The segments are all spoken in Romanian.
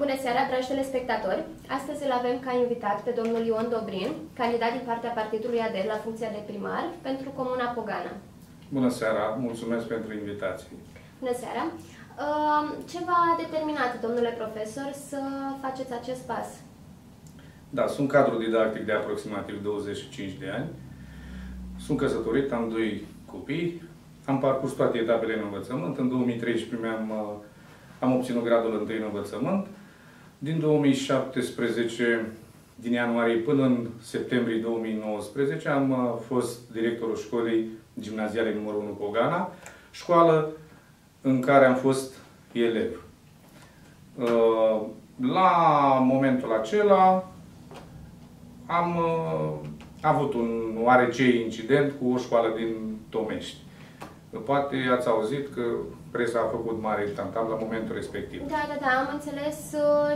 Bună seara, dragi telespectatori! Astăzi îl avem ca invitat pe domnul Ion Dobrin, candidat din partea Partidului ADER la funcția de primar pentru Comuna Pogana. Bună seara, mulțumesc pentru invitație. Bună seara! Ce v-a determinat, domnule profesor, să faceți acest pas? Da, sunt cadru didactic de aproximativ 25 de ani. Sunt căsătorit, am 2 copii. Am parcurs toate etapele în învățământ. În 2013 am obținut gradul 1 în învățământ. Din 2017, din ianuarie până în septembrie 2019, am fost directorul școlii gimnaziale numărul 1 Pogana, școală în care am fost elev. La momentul acela am avut un oarece incident cu o școală din Tomești. Poate ați auzit că presa a făcut mare tantam la momentul respectiv. Da, am înțeles.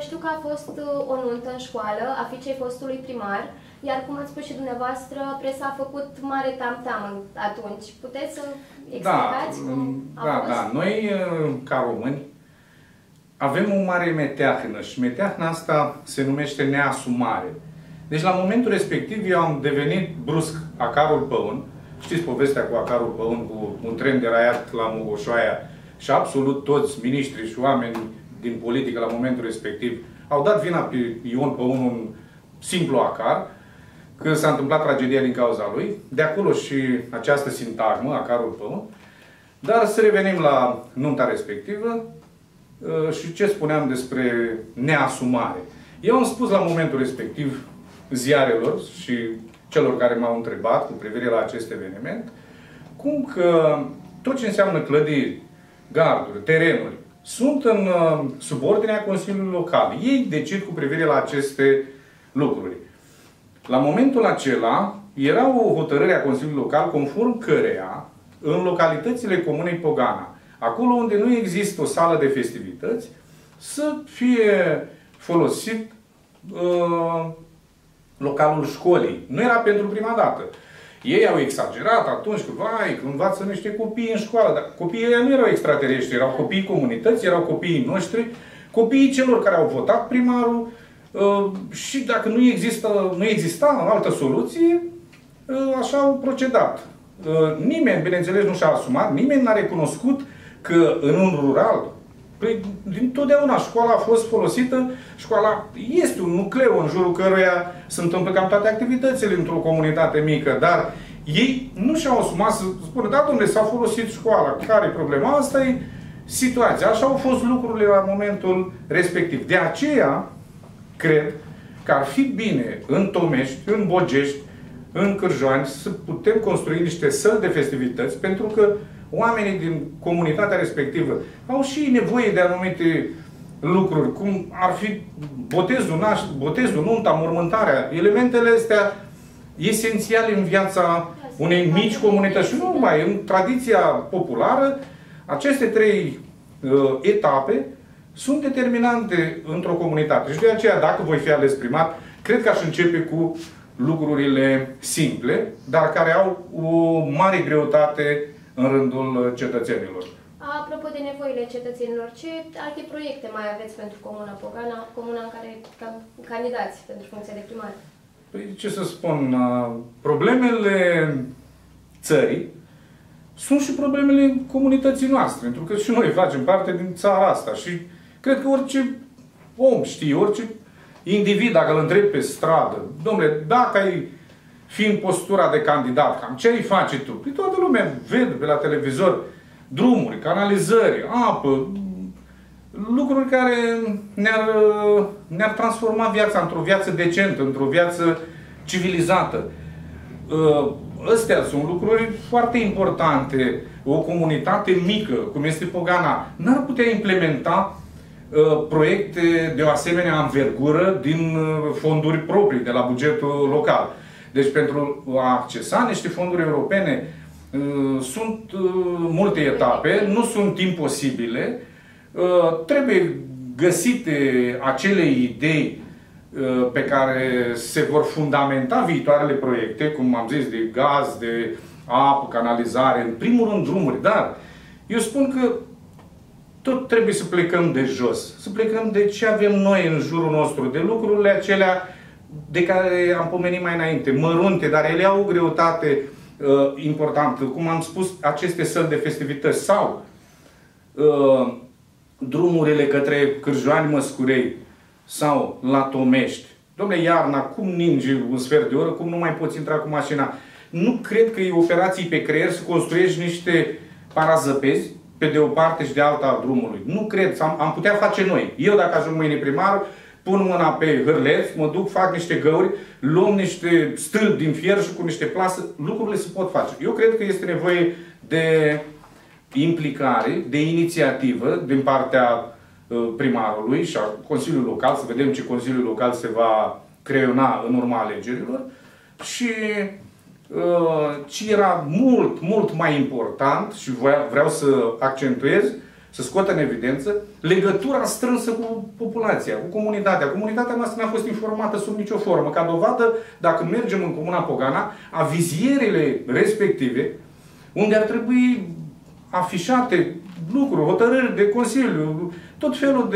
Știu că a fost o nuntă în școală a fiicei fostului primar, iar cum ați spus și dumneavoastră, presa a făcut mare tamtam atunci. Puteți să explicați cum a fost? Da. Noi, ca români, avem o mare meteahnă și meteahna asta se numește neasumare. Deci, la momentul respectiv, eu am devenit brusc acarul păun. Știți povestea cu acarul păun, cu un tren deraiat la Mogoșoaia și absolut toți miniștrii și oameni din politică la momentul respectiv au dat vina pe Ion Păun, un simplu acar, că s-a întâmplat tragedia din cauza lui. De acolo și această sintagmă, acarul păun. Dar să revenim la nunta respectivă și ce spuneam despre neasumare. Eu am spus la momentul respectiv ziarelor și celor care m-au întrebat cu privire la acest eveniment, cum că tot ce înseamnă clădiri, garduri, terenuri, sunt în subordinea Consiliului Local. Ei decid cu privire la aceste lucruri. La momentul acela, era o hotărâre a Consiliului Local conform căreia, în localitățile Comunei Pogana, acolo unde nu există o sală de festivități, să fie folosit localul școlii. Nu era pentru prima dată. Ei au exagerat atunci că, vai, că învață niște copii în școală. Dar copiii ăia nu erau extraterestri, erau copiii comunității, erau copiii noștri, copiii celor care au votat primarul și dacă nu exista altă soluție, așa au procedat. Nimeni, bineînțeles, nu și-a asumat, nimeni n-a recunoscut că în un rural, dintotdeauna școala a fost folosită, școala este un nucleu în jurul căruia se întâmplă cam toate activitățile într-o comunitate mică, dar ei nu și-au asumat să spună, da, domnule, s-a folosit școala, care e problema? Asta e situația. Așa au fost lucrurile la momentul respectiv. De aceea, cred că ar fi bine în Tomești, în Bogești, în Cârjoani, să putem construi niște săli de festivități, pentru că oamenii din comunitatea respectivă au și nevoie de anumite lucruri, cum ar fi botezul, nunta, mormântarea, elementele astea esențiale în viața unei mici comunități. Și nu numai, în tradiția populară, aceste 3 etape sunt determinante într-o comunitate. Și de aceea, dacă voi fi ales primar, cred că aș începe cu lucrurile simple, dar care au o mare greutate în rândul cetățenilor. Apropo de nevoile cetățenilor, ce alte proiecte mai aveți pentru Comuna Pogana, comuna în care candidați pentru funcția de primar? Păi, ce să spun, problemele țării sunt și problemele comunității noastre, pentru că și noi facem parte din țara asta și cred că orice om știe, orice individ, dacă îl întrebi pe stradă, domnule, dacă ai fi în postura de candidat, cam ce îi face tu? Păi toată lumea vede pe la televizor drumuri, canalizări, apă, lucruri care ne-ar transforma viața într-o viață decentă, într-o viață civilizată. Astea sunt lucruri foarte importante. O comunitate mică, cum este Pogana, n-ar putea implementa proiecte de o asemenea anvergură din fonduri proprii, de la bugetul local. Deci, pentru a accesa niște fonduri europene, sunt multe etape, nu sunt imposibile. Trebuie găsite acele idei pe care se vor fundamenta viitoarele proiecte, cum am zis, de gaz, de apă, canalizare, în primul rând drumuri. Dar eu spun că tot trebuie să plecăm de jos. Să plecăm de ce avem noi în jurul nostru, de lucrurile acelea de care am pomenit mai înainte, mărunte, dar ele au o greutate importantă. Cum am spus, aceste săli de festivități sau drumurile către Cârjoani, Măscurei sau la Tomești. Dom'le, iarna, cum ninge un sfert de oră, cum nu mai poți intra cu mașina? Nu cred că e operații pe creier să construiești niște parazăpezi pe de o parte și de alta a drumului. Nu cred. Am putea face noi. Eu, dacă ajung mâine primar, pun mâna pe hârleț, mă duc, fac niște găuri, luăm niște stâlpi din fier și cu niște plasă. Lucrurile se pot face. Eu cred că este nevoie de implicare, de inițiativă din partea primarului și a Consiliului Local, să vedem ce Consiliul Local se va creiona în urma alegerilor. Și ce era mult, mult mai important și vreau să accentuez, să scot în evidență, legătura strânsă cu populația, cu comunitatea. Comunitatea noastră n-a fost informată sub nicio formă. Ca dovadă, dacă mergem în Comuna Pogana, avizierile respective, unde ar trebui afișate lucruri, hotărâri de Consiliu, tot felul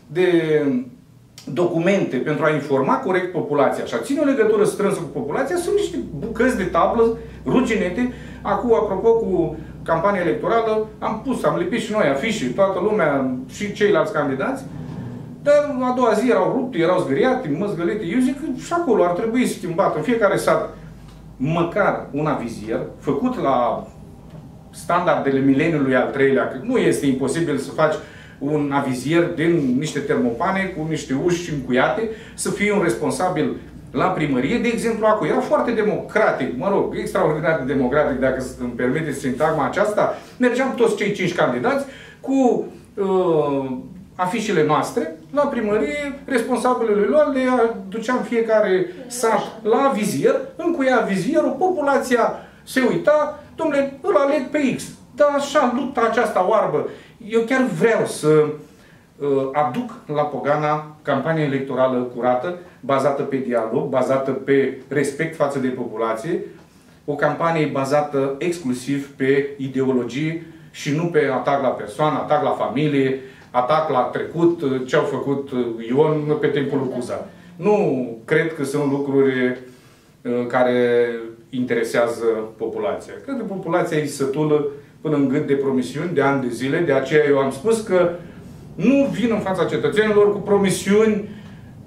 de documente pentru a informa corect populația și a ține o legătură strânsă cu populația, sunt niște bucăți de tablă ruginete. Acum, apropo, cu campania electorală, am lipit și noi afișe, toată lumea și ceilalți candidați, dar a doua zi erau rupte, erau zgâriate, măzgălite. Eu zic că și acolo ar trebui schimbat în fiecare sat măcar un avizier făcut la standardele mileniului al treilea, că nu este imposibil să faci un avizier din niște termopane cu niște uși încuiate, să fie un responsabil la primărie. De exemplu, acolo era foarte democratic, mă rog, extraordinar de democratic, dacă îmi permiteți sintagma aceasta. Mergeam toți cei 5 candidați cu afișele noastre la primărie, responsabilului lor le duceam fiecare sat la avizier, încuia avizierul, populația se uita, dom'le, îl aleg pe X. Dar așa, lupta aceasta oarbă. Eu chiar vreau să aduc la Pogana campania electorală curată, bazată pe dialog, bazată pe respect față de populație, o campanie bazată exclusiv pe ideologie și nu pe atac la persoană, atac la familie, atac la trecut, ce au făcut Ion pe timpul lui Cuza. Nu cred că sunt lucruri care interesează populația. Cred că populația e sătulă până în gât de promisiuni, de ani de zile. De aceea eu am spus că nu vin în fața cetățenilor cu promisiuni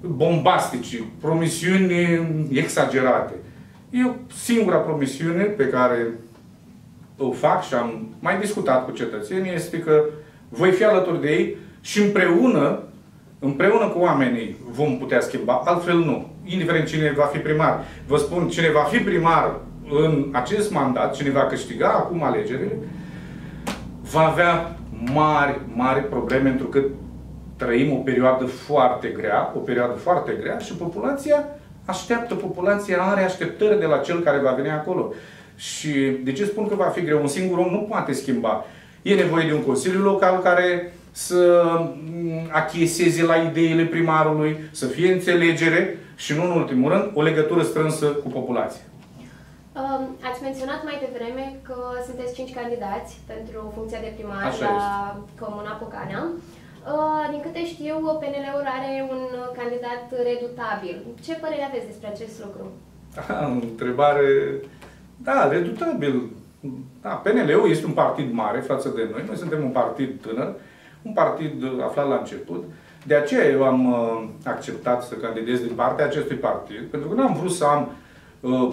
bombastice, promisiuni exagerate. Eu, singura promisiune pe care o fac și am mai discutat cu cetățenii este că voi fi alături de ei și împreună cu oamenii vom putea schimba, altfel nu. Indiferent cine va fi primar. Vă spun, cine va fi primar în acest mandat, cine va câștiga acum alegerile, va avea mari probleme, pentru că trăim o perioadă foarte grea, și populația are așteptări de la cel care va veni acolo. Și de ce spun că va fi greu? Un singur om nu poate schimba. E nevoie de un consiliu local care să achieseze la ideile primarului, să fie înțelegere și, nu în ultimul rând, o legătură strânsă cu populația. Ați menționat mai devreme că sunteți 5 candidați pentru funcția de primar la Comuna Pogana. Din câte știu, PNL-ul are un candidat redutabil. Ce părere aveți despre acest lucru? Întrebare... Da, redutabil. Da, PNL-ul este un partid mare față de noi. Noi suntem un partid tânăr, un partid aflat la început. De aceea eu am acceptat să candidez din partea acestui partid, pentru că n-am vrut să am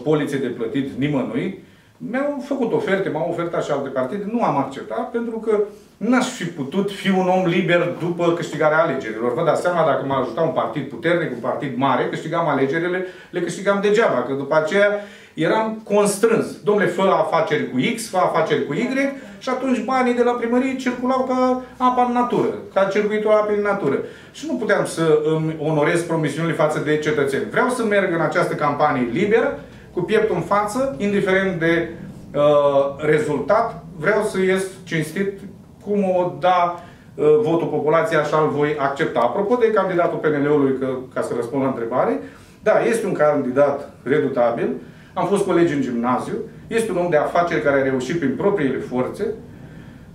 polițe de plătit nimănui. Mi-au făcut oferte, m-au ofertat și alte partide, nu am acceptat, pentru că n-aș fi putut fi un om liber după câștigarea alegerilor. Vă dați seama, dacă m-a ajutat un partid puternic, un partid mare, câștigam alegerile, le câștigam degeaba, că după aceea eram constrâns. Dom'le, fă afaceri cu X, fă afaceri cu Y, și atunci banii de la primărie circulau ca apa în natură, ca circuitul apei în natură. Și nu puteam să îmi onorez promisiunile față de cetățeni. Vreau să merg în această campanie liberă, cu pieptul în față, indiferent de rezultat. Vreau să ies cinstit, cum o da votul populației, așa îl voi accepta. Apropo de candidatul PNL-ului, ca să răspund la întrebare, da, este un candidat redutabil. Am fost colegi în gimnaziu. Este un om de afaceri care a reușit prin propriile forțe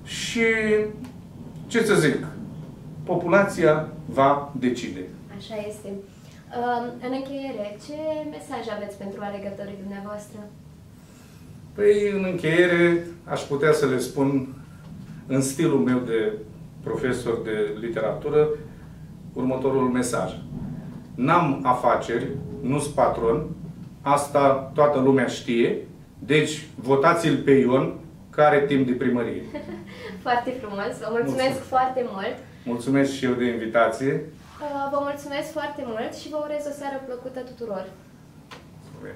și ce să zic, populația va decide. Așa este. În încheiere, ce mesaj aveți pentru alegătorii dumneavoastră? Păi, în încheiere, aș putea să le spun, în stilul meu de profesor de literatură, următorul mesaj. N-am afaceri, nu-s patron, asta toată lumea știe, deci votați-l pe Ion, care are timp de primărie. Foarte frumos, vă mulțumesc foarte mult! Mulțumesc și eu de invitație. Vă mulțumesc foarte mult și vă urez o seară plăcută tuturor! Bine.